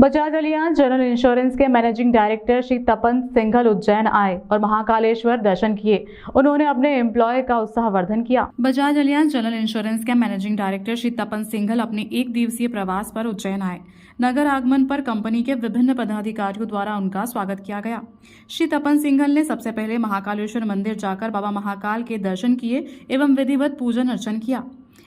Bajaj Allianz general insurance के managing director Shri तपन सिंघल उज्जैन आए और महाकालेश्वर दर्शन किए। उन्होंने अपने एम्प्लॉय का उत्साहवर्धन किया। बजाज अलियांज जनरल इंश्योरेंस के मैनेजिंग डायरेक्टर श्री तपन सिंघल अपने 1 दिवसीय प्रवास पर उज्जैन आए। नगर आगमन पर कंपनी के विभिन्न पदाधिकारियों द्वारा उनका स्वागत किया गया। श्री तपन सिंघल ने सबसे पहले महाकालेश्वर मंदिर जाकर बाबा महाकाल के दर्शन किए एवं विधिवत पूजन अर्चन किया।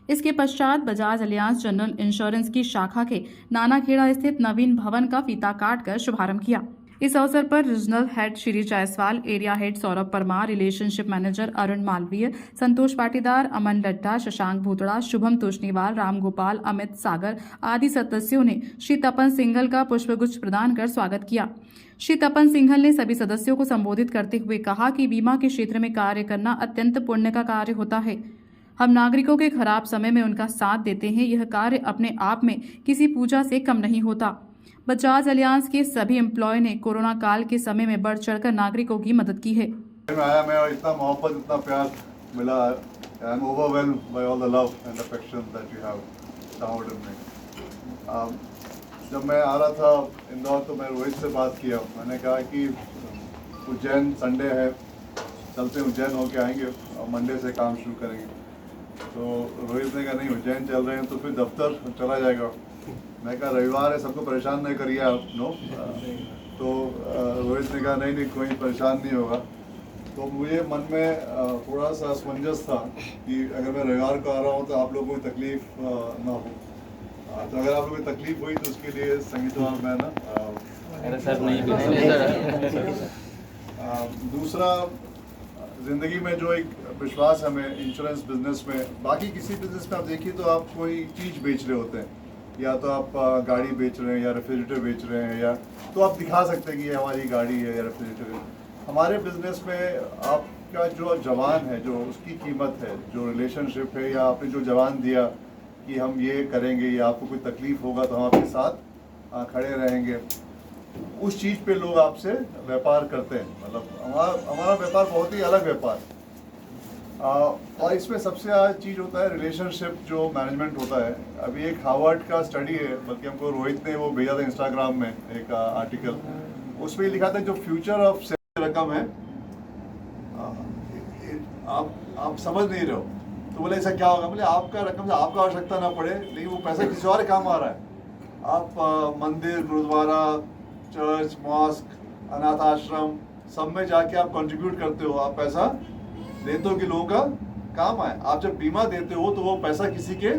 इसके पश्चात बजाज अलियांज जनरल इंश्योरेंस की शाखा के नानाखेड़ा स्थित नवीन भवन का फीता काटकर शुभारंभ किया। इस अवसर पर regional head Shri Jaiswal, area head Saurabh Parmar, relationship manager Arun Malviya, Santosh Patidar, Aman Laddha, Shashank Bhutada, Shubham Toshniwal, Ram Gopal, Amit Sagar आदि सदस्यों ने श्री तपन सिंघल का पुष्पगुच्छ प्रदान कर स्वागत किया। श्री तपन सिंघल ने सभी सदस्यों को संबोधित करते हुए कहा कि बीमा के क्षेत्र में कार्य करना अत्यंत पुण्य का कार्य होता है। हम नागरिकों के खराब समय में उनका साथ देते हैं। यह कार्य अपने आप में किसी पूजा से कम नहीं होता। बजाज अलियांज के सभी एम्प्लॉय ने कोरोना काल के समय में बढ़ चढ़कर नागरिकों की मदद की है। मैं इतना मोहब्बत, इतना प्यार मिला। I am overwhelmed by all the love and affection that you have showered in me. जब मैं आ रहा था इंदौर तो मैं रोहित से बात किया। मैंने कहा कि उज्जैन संडे है, चलते उज्जैन होके आएंगे और मंडे से काम शुरू करेंगे। तो रोहित ने कहा नहीं, उज्जैन चल रहे हैं तो फिर दफ्तर चला जाएगा। मैं कहा रविवार है, सबको परेशान नहीं करिए आप। नो तो रोहित ने कहा नहीं कोई परेशान नहीं होगा। तो मुझे मन में थोड़ा सा असमंजस था कि अगर मैं रविवार को आ रहा हूँ तो आप लोगों को तकलीफ ना हो। तो अगर आप लोगों को तकलीफ हुई तो उसके लिए संगीतवार मैं ना सर नहीं। दूसरा, ज़िंदगी में जो एक विश्वास हमें इंश्योरेंस बिजनेस में, बाकी किसी बिजनेस में आप देखिए तो आप कोई चीज़ बेच रहे होते हैं, या तो आप गाड़ी बेच रहे हैं या रेफ्रिजरेटर बेच रहे हैं, या तो आप दिखा सकते हैं कि ये हमारी गाड़ी है या रेफ्रिजरेटर है। हमारे बिजनेस में आपका जो जवान है, जो उसकी कीमत है, जो रिलेशनशिप है, या आपने जो जवान दिया कि हम ये करेंगे या आपको कोई तकलीफ होगा तो हम आपके साथ खड़े रहेंगे, उस चीज़ पे लोग आपसे व्यापार करते हैं। मतलब हमारा व्यापार बहुत ही अलग व्यापार। और इसमें सबसे ज़्यादा चीज़ होता है रिलेशनशिप, जो मैनेजमेंट होता है। अभी एक हार्वर्ड का स्टडी है, बल्कि हमको रोहित ने वो भेजा था इंस्टाग्राम में एक आर्टिकल, उसमें लिखा था जो फ्यूचर ऑफ रकम है आप समझ नहीं रहे हो। तो बोले ऐसा क्या होगा? बोले आपका रकम से आपको आवश्यकता ना पड़े, लेकिन वो पैसा किसी और काम आ रहा है। आप मंदिर, गुरुद्वारा, चर्च, मॉस्क, अनाथ आश्रम सब में जाके आप कंट्रीब्यूट करते हो, आप पैसा देते हो कि लोगों का काम आए। आप जब बीमा देते हो तो वो पैसा किसी के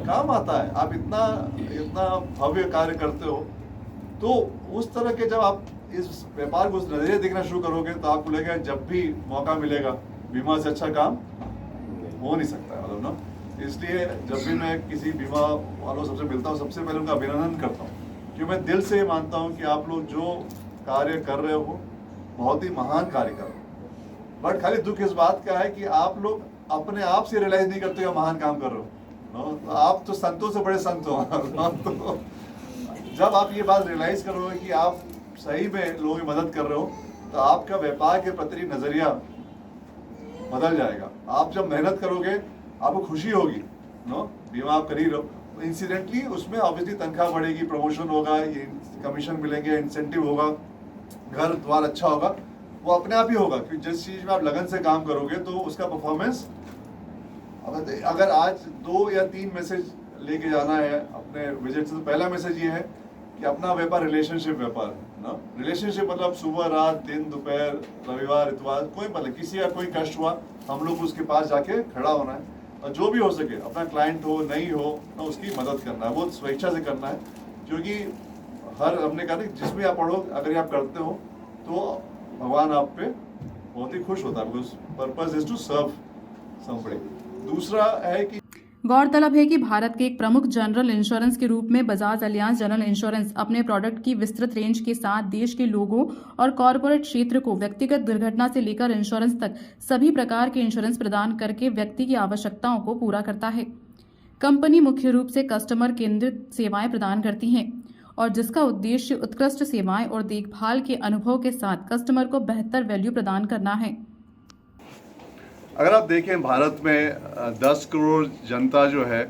काम आता है। आप इतना भव्य कार्य करते हो। तो उस तरह के जब आप इस व्यापार को उस नजरिए देखना शुरू करोगे तो आपको लगेगा जब भी मौका मिलेगा बीमा से अच्छा काम हो नहीं सकता है। मतलब ना, इसलिए जब भी मैं किसी बीमा वालों सबसे मिलता हूँ, सबसे पहले उनका अभिनंदन करता हूँ, क्योंकि मैं दिल से मानता हूँ कि आप लोग जो कार्य कर रहे हो बहुत ही महान कार्य कर रहे हो। बट खाली दुख इस बात का है कि आप लोग अपने आप से रियलाइज नहीं करते हो महान काम कर रहे हो। तो आप तो संतों से बड़े संत हो। तो जब आप ये बात रियलाइज करोगे कि आप सही में लोगों की मदद कर रहे हो तो आपका व्यापार के प्रति नजरिया बदल जाएगा। आप जब मेहनत करोगे आपको खुशी होगी। बीमा आप कर ही रहो, इंसिडेंटली उसमें ऑब्वियसली तनख्वाह बढ़ेगी, प्रमोशन होगा, ये कमीशन मिलेंगे, इंसेंटिव होगा, घर द्वार अच्छा होगा, वो अपने आप ही होगा। क्योंकि जिस चीज़ में आप लगन से काम करोगे तो उसका परफॉर्मेंस, अगर आज 2 या 3 मैसेज लेके जाना है अपने विजिट से, तो पहला मैसेज ये है कि अपना व्यापार रिलेशनशिप व्यापार है ना। रिलेशनशिप मतलब सुबह, रात, दिन, दोपहर, रविवार, इतवार, कोई मतलब किसी का कोई कष्ट हुआ हम लोग उसके पास जाके खड़ा होना है, और जो भी हो सके अपना क्लाइंट हो नहीं हो ना उसकी मदद करना है, वो स्वेच्छा से करना है। क्योंकि हमने कहा जिसमें आप पढ़ो, अगर आप करते हो तो भगवान आप पे बहुत ही खुश होता है, because purpose is to serve somebody. दूसरा है कि गौरतलब है कि भारत के एक प्रमुख जनरल इंश्योरेंस के रूप में बजाज अलियांज जनरल इंश्योरेंस अपने प्रोडक्ट की विस्तृत रेंज के साथ देश के लोगों और कॉरपोरेट क्षेत्र को व्यक्तिगत दुर्घटना से लेकर इंश्योरेंस तक सभी प्रकार के इंश्योरेंस प्रदान करके व्यक्ति की आवश्यकताओं को पूरा करता है। कंपनी मुख्य रूप से कस्टमर केंद्रित सेवाएं प्रदान करती हैं और जिसका उद्देश्य उत्कृष्ट सेवाएं और देखभाल के अनुभव के साथ कस्टमर को बेहतर वैल्यू प्रदान करना है। अगर आप देखें भारत में 10 करोड़ जनता जो है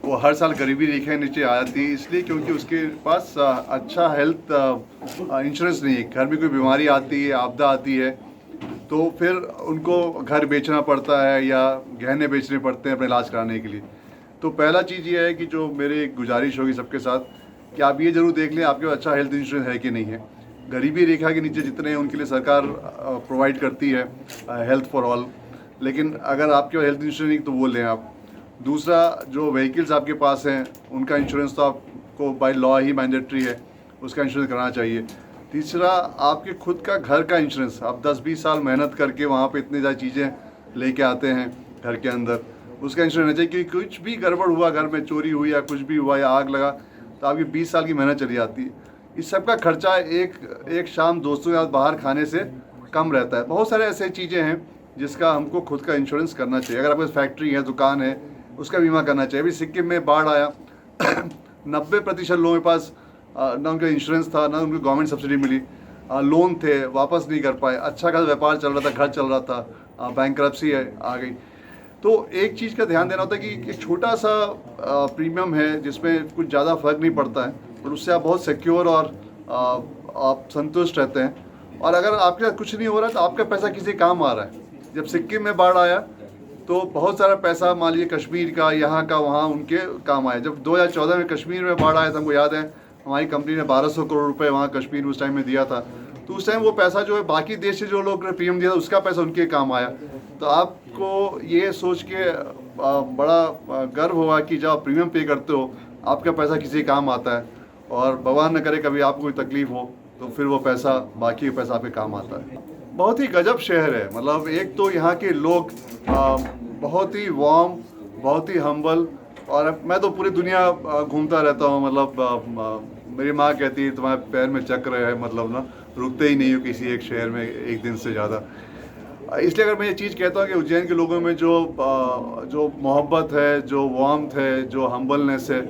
वो हर साल गरीबी रेखा के नीचे आ जाती है, इसलिए क्योंकि उसके पास अच्छा हेल्थ इंश्योरेंस नहीं है। घर में कोई बीमारी आती है, आपदा आती है, तो फिर उनको घर बेचना पड़ता है या गहने बेचने पड़ते हैं अपने इलाज कराने के लिए। तो पहला चीज़ ये है कि जो मेरी गुजारिश होगी सबके साथ कि आप ये ज़रूर देख लें आपके पास अच्छा हेल्थ इंश्योरेंस है कि नहीं है। गरीबी रेखा के नीचे जितने हैं उनके लिए सरकार प्रोवाइड करती है हेल्थ फॉर ऑल, लेकिन अगर आपके पास हेल्थ इंश्योरेंस नहीं तो वो लें आप। दूसरा, जो व्हीकल्स आपके पास हैं उनका इंश्योरेंस तो आपको बाय लॉ ही मैंडेटरी है, उसका इंश्योरेंस कराना चाहिए। तीसरा, आपके खुद का घर का इंश्योरेंस, आप 10-20 साल मेहनत करके वहाँ पे इतनी ज़्यादा चीज़ें लेके आते हैं घर के अंदर, उसका इंश्योरेंस रहना चाहिए। क्योंकि कुछ भी गड़बड़ हुआ, घर में चोरी हुई या कुछ भी हुआ या आग लगा, तो आपकी 20 साल की मेहनत चली जाती है। इस सब का खर्चा एक शाम दोस्तों के साथ बाहर खाने से कम रहता है। बहुत सारे ऐसे चीज़ें हैं जिसका हमको खुद का इंश्योरेंस करना चाहिए। अगर आपके पास फैक्ट्री है, दुकान है, उसका बीमा करना चाहिए। अभी सिक्किम में बाढ़ आया 90% लोगों के पास ना उनका इंश्योरेंस था, ना उनको गवर्नमेंट सब्सिडी मिली, लोन थे वापस नहीं कर पाए, अच्छा खासा व्यापार चल रहा था, घर चल रहा था, बैंकरप्सी आ गई। तो एक चीज़ का ध्यान देना होता है कि एक छोटा सा प्रीमियम है जिसमें कुछ ज़्यादा फर्क नहीं पड़ता है, और उससे आप बहुत सिक्योर और आप संतुष्ट रहते हैं। और अगर आपके साथ कुछ नहीं हो रहा तो आपका पैसा किसी काम आ रहा है। जब सिक्किम में बाढ़ आया तो बहुत सारा पैसा मान लीजिए कश्मीर का, यहाँ का, वहाँ उनके काम आया। जब 2014 में कश्मीर में बाढ़ आया था, हमको याद है हमारी कंपनी ने 1200 करोड़ रुपए वहाँ कश्मीर उस टाइम में दिया था। तो उस टाइम वो पैसा जो है बाकी देश से जो लोग ने प्रीमियम दिया था उसका पैसा उनके काम आया। तो आपको ये सोच के बड़ा गर्व होगा कि जब आप प्रीमियम पे करते हो आपका पैसा किसी काम आता है, और भगवान न करे कभी आपको कोई तकलीफ हो तो फिर वो पैसा, बाकी पैसा आपके काम आता है। बहुत ही गजब शहर है। मतलब एक तो यहाँ के लोग बहुत ही वार्म, बहुत ही हम्बल, और मैं तो पूरी दुनिया घूमता रहता हूँ। मतलब मेरी माँ कहती है तुम्हारे पैर में चक्र है, मतलब ना रुकते ही नहीं हो किसी एक शहर में एक दिन से ज़्यादा। इसलिए अगर मैं ये चीज़ कहता हूँ कि उज्जैन के लोगों में जो मोहब्बत है, जो वार्मथ है, जो हम्बलनेस है,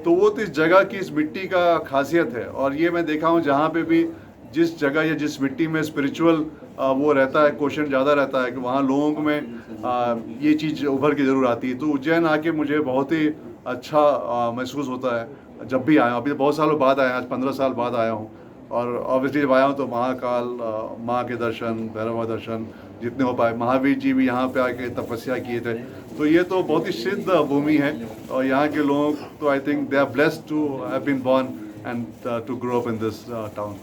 तो वो तो इस जगह की, इस मिट्टी का खासियत है। और ये मैं देखा हूँ जहाँ पे भी जिस जगह या जिस मिट्टी में स्पिरिचुअल वो रहता है, क्वेश्चन ज़्यादा रहता है, कि वहाँ लोगों में ये चीज़ उभर के ज़रूर आती है। तो उज्जैन आके मुझे बहुत ही अच्छा महसूस होता है जब भी आया हूँ। अभी तो बहुत सालों बाद आया, आज 15 साल बाद आया हूँ। और ऑब्वियसली जब आया हूँ तो महाकाल माँ के दर्शन, भैरवा दर्शन जितने हो पाए, महावीर जी भी यहाँ पे आके तपस्या किए थे। तो ये तो बहुत ही सिद्ध भूमि है, और यहाँ के लोग तो I think they are blessed to have been born and to grow up in this town.